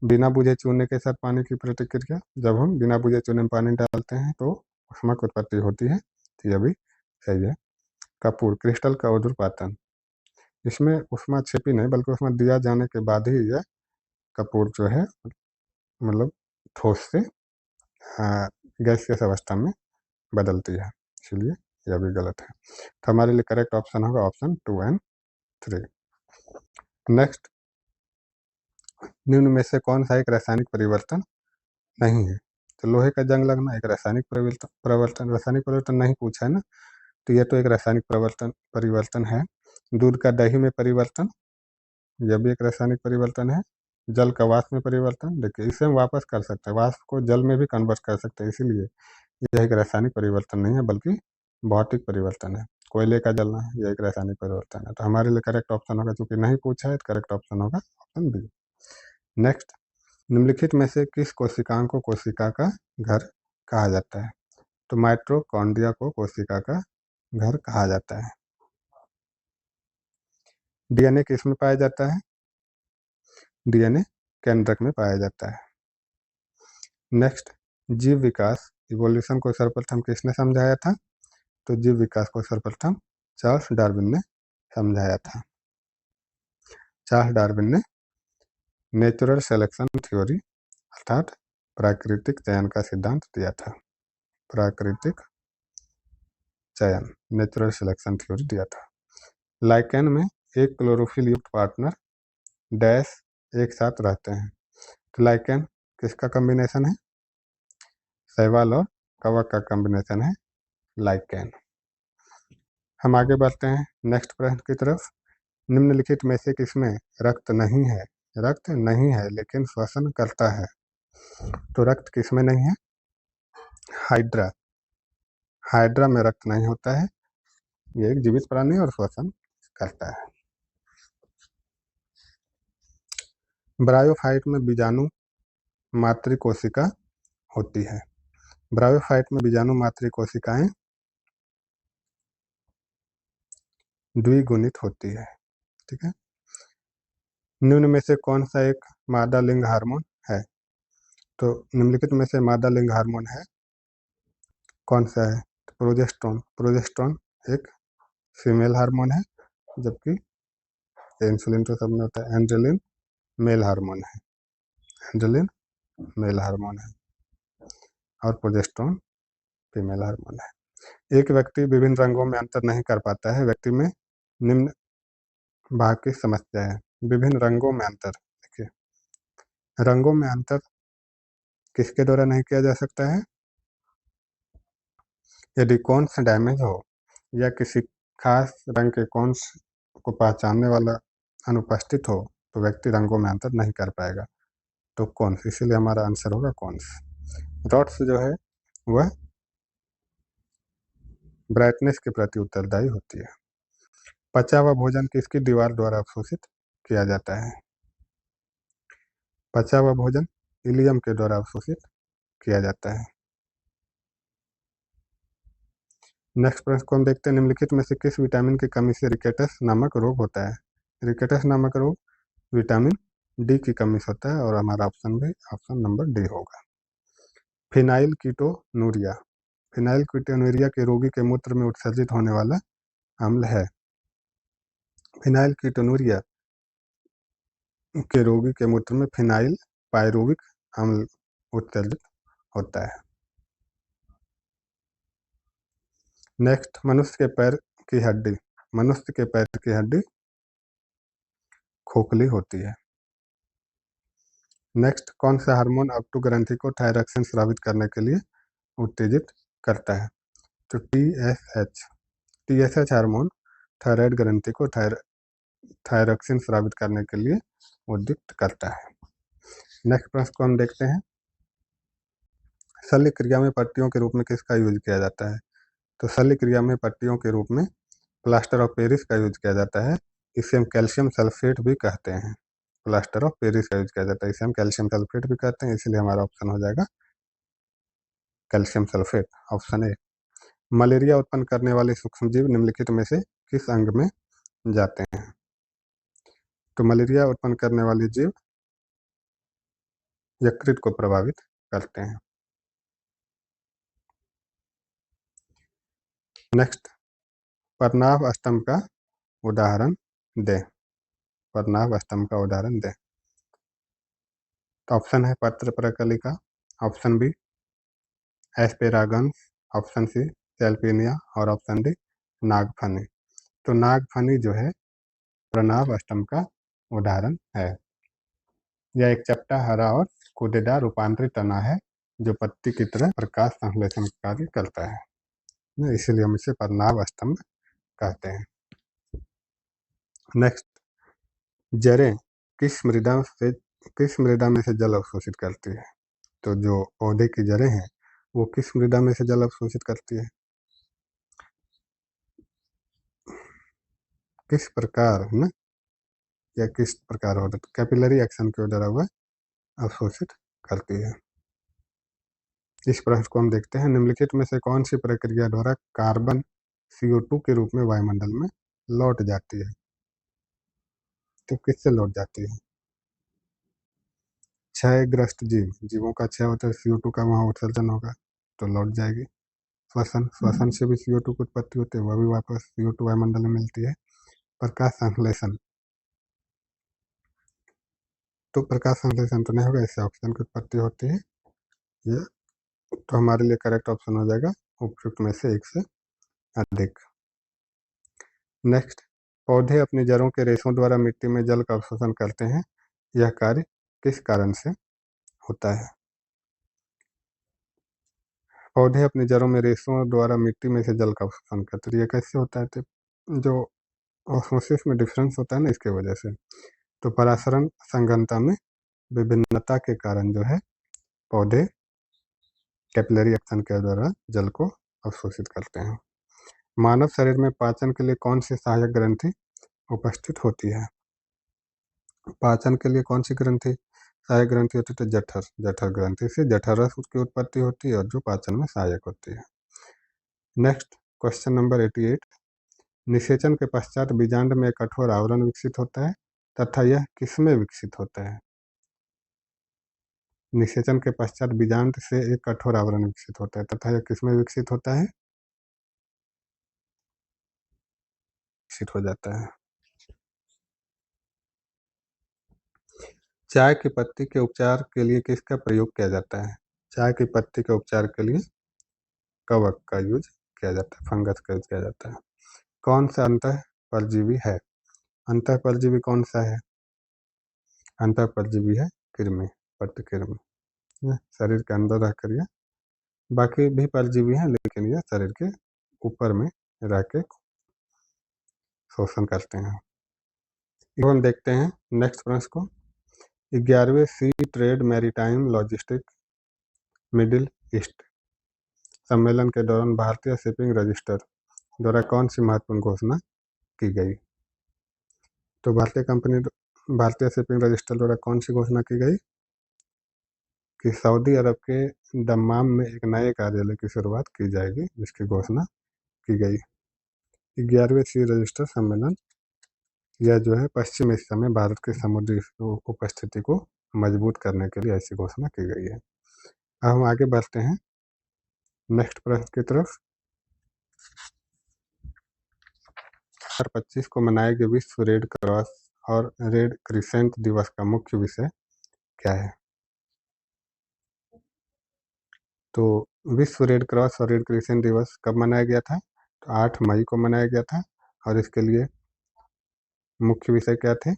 बिना बुझे चूने के साथ पानी की प्रतिक्रिया, जब हम बिना बुझे चूने में पानी डालते हैं तो ऊष्मा की उत्पत्ति होती है, तो यह भी सही है। कपूर क्रिस्टल का ऊर्ध्वपातन, इसमें ऊष्माक्षेपी नहीं बल्कि ऊष्मा दिया जाने के बाद ही यह कपूर जो है मतलब ठोस से गैसियस अवस्था में बदलती है, इसलिए यह भी गलत है। तो हमारे लिए करेक्ट ऑप्शन होगा ऑप्शन 2 एंड 3। नेक्स्ट, निम्न में से कौन सा एक रासायनिक परिवर्तन नहीं है? तो लोहे का जंग लगना एक रासायनिक रासायनिक परिवर्तन नहीं पूछा है ना, तो यह तो एक रासायनिक परिवर्तन है। दूध का दही में परिवर्तन, यह भी एक रासायनिक परिवर्तन है। जल का वाष्प में परिवर्तन, देखिए इसे हम वापस कर सकते हैं, वाष्प को जल में भी कन्वर्ट कर सकते हैं, इसीलिए यह एक रासायनिक परिवर्तन नहीं है बल्कि भौतिक परिवर्तन है। कोयले का जलना, यह एक रासायनिक परिवर्तन है। तो हमारे लिए करेक्ट ऑप्शन होगा, चूंकि नहीं पूछा है तो करेक्ट ऑप्शन होगा ऑप्शन बी। नेक्स्ट, निम्नलिखित में से किस कोशिकांग को कोशिका का घर कहा जाता है? तो माइटोकॉन्ड्रिया को कोशिका का घर कहा जाता है। डीएनए किस में पाया जाता है? डीएनए केंद्रक में पाया जाता है। नेक्स्ट, जीव विकास इवोल्यूशन को सर्वप्रथम किसने समझाया था? तो जीव विकास को सर्वप्रथम चार्ल्स डार्विन ने समझाया था। चार्ल्स डार्विन ने नेचुरल सिलेक्शन थ्योरी अर्थात प्राकृतिक चयन का सिद्धांत दिया था। प्राकृतिक चयन, नेचुरल सिलेक्शन थ्योरी दिया था। लाइकेन में एक क्लोरोफिल युक्त पार्टनर डैश एक साथ रहते हैं। तो लाइकेन किसका कॉम्बिनेशन है? शैवाल और कवक का कॉम्बिनेशन है लाइकेन। हम आगे बढ़ते हैं नेक्स्ट प्रश्न की तरफ। निम्नलिखित में से किसमें रक्त नहीं है? रक्त नहीं है लेकिन श्वसन करता है। तो रक्त किसमें नहीं है? हाइड्रा, हाइड्रा में रक्त नहीं होता है। ये एक जीवित प्राणी और श्वसन करता है। ब्रायोफाइट में बीजाणु मातृकोशिका होती है। ब्रायोफाइट में बीजाणु मात्र कोशिकाएं द्विगुणित होती है। ठीक है। निम्न में से कौन सा एक मादा लिंग हार्मोन है? तो निम्नलिखित में से मादा लिंग हार्मोन है कौन सा है? तो प्रोजेस्टेरोन। प्रोजेस्टेरोन एक फीमेल हार्मोन है, जबकि इंसुलिन तो सब में होता है। एंड्रेलिन मेल हार्मोन है। एंड्रेलिन मेल हार्मोन है और प्रोजेस्टेरोन फीमेल हार्मोन है। एक व्यक्ति विभिन्न रंगों में अंतर नहीं कर पाता है। व्यक्ति में निम्न भाग की समस्या है। विभिन्न रंगों में अंतर। देखिए, रंगों में अंतर किसके द्वारा नहीं किया जा सकता है? यदि कौन्स डैमेज हो या किसी खास रंग के कौन्स को पहचानने वाला अनुपस्थित हो तो व्यक्ति रंगों में अंतर नहीं कर पाएगा। तो कौन्स, इसीलिए हमारा आंसर होगा कौन्स। रॉड्स जो है वह ब्राइटनेस के प्रति उत्तरदायी होती है। पचा हुआ भोजन किसकी दीवार द्वारा अवशोषित किया जाता है? पचा हुआ भोजन इलियम के द्वारा अवशोषित किया जाता है। नेक्स्ट प्रश्न को हम देखते हैं। निम्नलिखित में से किस विटामिन की कमी से रिकेटस नामक रोग होता है? रिकेटस नामक रोग विटामिन डी की कमी से होता है और हमारा ऑप्शन भी ऑप्शन नंबर डी होगा। Phenyl ketonuria. फिनाइल कीटोनूरिया के रोगी के मूत्र में उत्सर्जित होने वाला अम्ल है। फिनाइल कीटोनूरिया के रोगी के मूत्र में फिनाइल पायरुविक अम्ल उत्सर्जित होता है। नेक्स्ट, मनुष्य के पैर की हड्डी। मनुष्य के पैर की हड्डी खोखली होती है। नेक्स्ट, कौन सा हार्मोन अपटू ग्रंथि को थायरॉक्सिन स्रावित करने के लिए उत्तेजित करता है? तो टीएसएच। टीएसएच हार्मोन थायराइड ग्रंथि को थायरॉक्सिन स्रावित करने के लिए उद्युक्त करता है। नेक्स्ट प्रश्न को हम देखते हैं। शल्य क्रिया में पट्टियों के रूप में किसका यूज किया जाता है? तो शल्य क्रिया में पट्टियों के रूप में प्लास्टर ऑफ पेरिस का यूज किया जाता है। इसे हम कैल्शियम सल्फेट भी कहते हैं। प्लास्टर ऑफ पेरिस का यूज किया जाता है, इसे हम कैल्शियम सल्फेट भी कहते हैं, इसलिए हमारा ऑप्शन हो जाएगा calcium sulphate, option A. Malaria उत्पन्न करने वाले सूक्ष्मजीव निम्नलिखित में से किस अंग में जाते हैं? तो मलेरिया उत्पन्न करने वाले जीव यकृत को प्रभावित करते हैं। नेक्स्ट, पद्मनाभ स्तंभ का उदाहरण दें। पद्मनाभ स्तंभ का उदाहरण दें। तो ऑप्शन है पत्र प्रकलिका, ऑप्शन बी एस्पेरागन्स, ऑप्शन सी सेल्पिनिया और ऑप्शन डी नागफनी। तो नागफनी जो है पद्मनाभ स्तंभ का उदाहरण है। यह एक चपटा, हरा और कूदेदार रूपांतरित तना है जो पत्ती की तरह प्रकाश संश्लेषण कार्य करता है, इसीलिए हम इसे पद्मनाभ स्तंभ कहते हैं। नेक्स्ट, जड़ें किस मृदा में से जल अवशोषित करती है? तो जो पौधे की जड़ें हैं वो किस मृदा में से जल अवशोषित करती है? किस प्रकार ना, या किस प्रकार होता है? कैपिलरी एक्शन के द्वारा वह अवशोषित करती है। इस प्रश्न को हम देखते हैं। निम्नलिखित में से कौन सी प्रक्रिया द्वारा कार्बन CO2 के रूप में वायुमंडल में लौट जाती है? तो किससे लौट जाती है? क्षयग्रस्त जीवों का क्षय होता है, CO2 का वहाँ उत्सर्जन होगा तो लौट जाएगी। श्वसन से भी CO2 की उत्पत्ति होती है, वह भी वापस CO2 वायुमंडल में मिलती है। प्रकाश संश्लेषण, तो प्रकाश संश्लेषण तो नहीं होगा, इससे ऑक्सीजन की उत्पत्ति होती है। ये तो हमारे लिए करेक्ट ऑप्शन हो जाएगा उपयुक्त में से एक से अधिक। नेक्स्ट, पौधे अपनी जड़ों के रेशों द्वारा मिट्टी में जल का अवशोषण करते हैं। यह कार्य किस कारण से होता है? पौधे अपनी जड़ों में रेशों द्वारा मिट्टी में से जल का अवशोषण करते हैं। यह कैसे होता है? तो जो ऑस्मोसिस में डिफरेंस होता है ना, इसके वजह से। तो परासरण संघनता में विभिन्नता के कारण जो है पौधे कैपिलरी एक्शन के द्वारा जल को अवशोषित करते हैं। मानव शरीर में पाचन के लिए कौन सी सहायक ग्रंथि उपस्थित होती है? पाचन के लिए कौन सी ग्रंथि सहायक ग्रंथि होती है तो जठर, जठर ग्रंथि से जठरस की उत्पत्ति होती है और जो पाचन में सहायक होती है। नेक्स्ट क्वेश्चन नंबर 88, निषेचन के पश्चात बीजांड में एक कठोर आवरण विकसित होता है तथा यह किसमें विकसित होता है? निषेचन के पश्चात बीजांड से एक कठोर आवरण विकसित होता है तथा यह किसमें विकसित होता है? विकसित हो जाता है। चाय की पत्ती के उपचार के लिए किसका प्रयोग किया जाता है? चाय की पत्ती के उपचार के लिए कवक का यूज किया जाता है, फंगस का यूज किया जाता है। कौन सा अंतः परजीवी है? अंतः परजीवी कौन सा है? अंतः परजीवी है कृमि, पट्टकृमि। यह शरीर के अंदर रह कर, बाकी भी परजीवी हैं लेकिन यह शरीर के ऊपर में रह के शोषण करते हैं। अब हम देखते हैं नेक्स्ट प्रश्न को। 11वें sea trade maritime logistic Middle East सम्मेलन के दौरान भारतीय शिपिंग रजिस्टर द्वारा कौन सी महत्वपूर्ण घोषणा की गई? तो भारतीय शिपिंग रजिस्टर द्वारा कौन सी घोषणा की गई कि सऊदी अरब के दम्माम में एक नए कार्यालय की शुरुआत की जाएगी, जिसकी घोषणा की गई। 11वें सी रजिस्टर सम्मेलन यह जो है पश्चिम एशिया में भारत की समुद्री उपस्थिति को मजबूत करने के लिए ऐसी घोषणा की गई है। अब हम आगे बढ़ते हैं नेक्स्ट प्रश्न की तरफ। 2025 को मनाए गए विश्व रेड क्रॉस और रेड क्रिसेंट दिवस का मुख्य विषय क्या है? तो विश्व रेड क्रॉस और रेड क्रिसेंट दिवस कब मनाया गया था? तो 8 मई को मनाया गया था और इसके लिए मुख्य विषय क्या थे?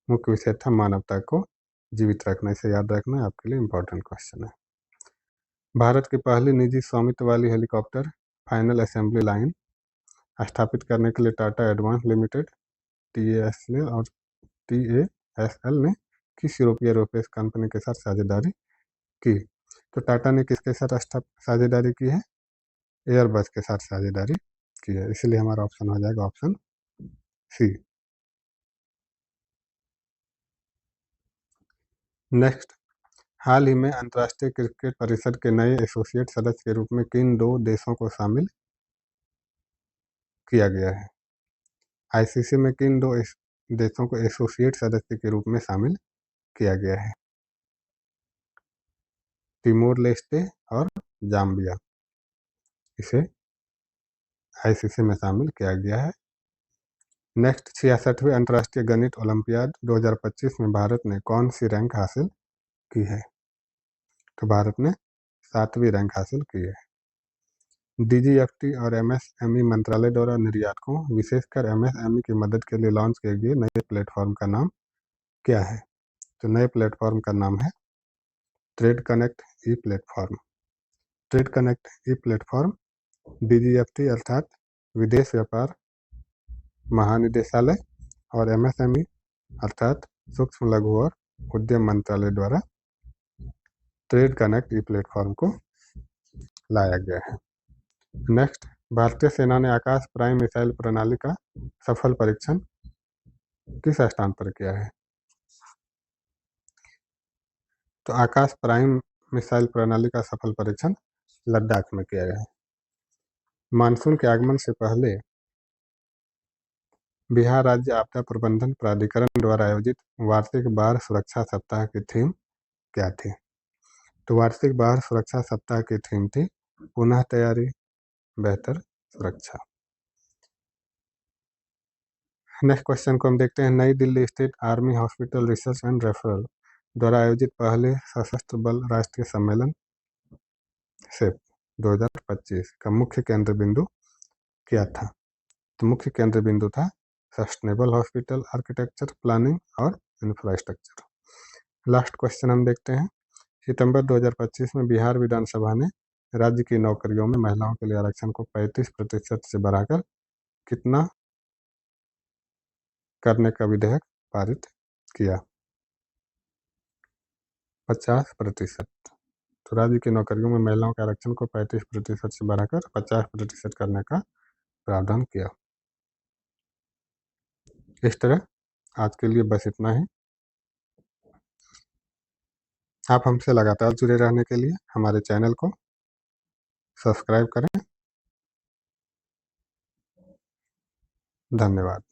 मुख्य विषय था मानवता को जीवित रखना। इसे याद रखना आपके लिए इम्पोर्टेंट क्वेश्चन है। भारत की पहली निजी स्वामित्व वाली हेलीकॉप्टर फाइनल असेंबली लाइन स्थापित करने के लिए टाटा एडवांस लिमिटेड TASL और TASL ने किस यूरोपीय एरोस्पेस कंपनी के साथ साझेदारी की? तो टाटा ने किसके साथ साझेदारी की है? एयरबस के साथ साझेदारी की है, इसलिए हमारा ऑप्शन हो जाएगा ऑप्शन सी। नेक्स्ट, हाल ही में अंतर्राष्ट्रीय क्रिकेट परिषद के नए एसोसिएट सदस्य के रूप में किन 2 देशों को शामिल किया गया है? ICC में किन 2 देशों को एसोसिएट सदस्य के रूप में शामिल किया गया है? तिमोर लेस्टे और जाम्बिया, इसे ICC में शामिल किया गया है। नेक्स्ट, 66वें अंतर्राष्ट्रीय गणित ओलंपियाड 2025 में भारत ने कौन सी रैंक हासिल की है? तो भारत ने 7वीं रैंक हासिल की है। DGFT और MSME मंत्रालय द्वारा निर्यातकों, विशेषकर MSME की मदद के लिए लॉन्च किए गए नए प्लेटफॉर्म का नाम क्या है? तो नए प्लेटफॉर्म का नाम है ट्रेड कनेक्ट ई प्लेटफॉर्म। ट्रेड कनेक्ट ई प्लेटफॉर्म DGFT अर्थात विदेश व्यापार महानिदेशालय और MSME अर्थात सूक्ष्म लघु और उद्यम मंत्रालय द्वारा ट्रेड कनेक्ट ई प्लेटफॉर्म को लाया गया है। नेक्स्ट, भारतीय सेना ने आकाश प्राइम मिसाइल प्रणाली का सफल परीक्षण किस स्थान पर किया है? तो आकाश प्राइम मिसाइल प्रणाली का सफल परीक्षण लद्दाख में किया गया है। मानसून के आगमन से पहले बिहार राज्य आपदा प्रबंधन प्राधिकरण द्वारा आयोजित वार्षिक बाढ़ सुरक्षा सप्ताह की थीम क्या थी? तो वार्षिक बाढ़ सुरक्षा सप्ताह की थीम थी पुनः तैयारी, बेहतर सुरक्षा। नेक्स्ट क्वेश्चन को हम देखते हैं। नई दिल्ली स्थित army hospital research and referral द्वारा आयोजित पहले सशस्त्र बल राष्ट्रीय सम्मेलन SIP 2025 का मुख्य केंद्र बिंदु क्या था? तो मुख्य केंद्र बिंदु था सस्टेनेबल हॉस्पिटल आर्किटेक्चर, प्लानिंग और इंफ्रास्ट्रक्चर। लास्ट क्वेश्चन हम देखते हैं। सितंबर 2025 में बिहार विधानसभा ने राज्य की नौकरियों में महिलाओं के लिए आरक्षण को 35% से बढ़ाकर कितना करने का विधेयक पारित किया? 50%। तो राज्य की नौकरियों में महिलाओं के आरक्षण को 35% से बढ़ाकर 50% करने का प्रावधान किया। इस तरह आज के लिए बस इतना ही। आप हमसे लगातार जुड़े रहने के लिए हमारे चैनल को सब्सक्राइब करें। धन्यवाद।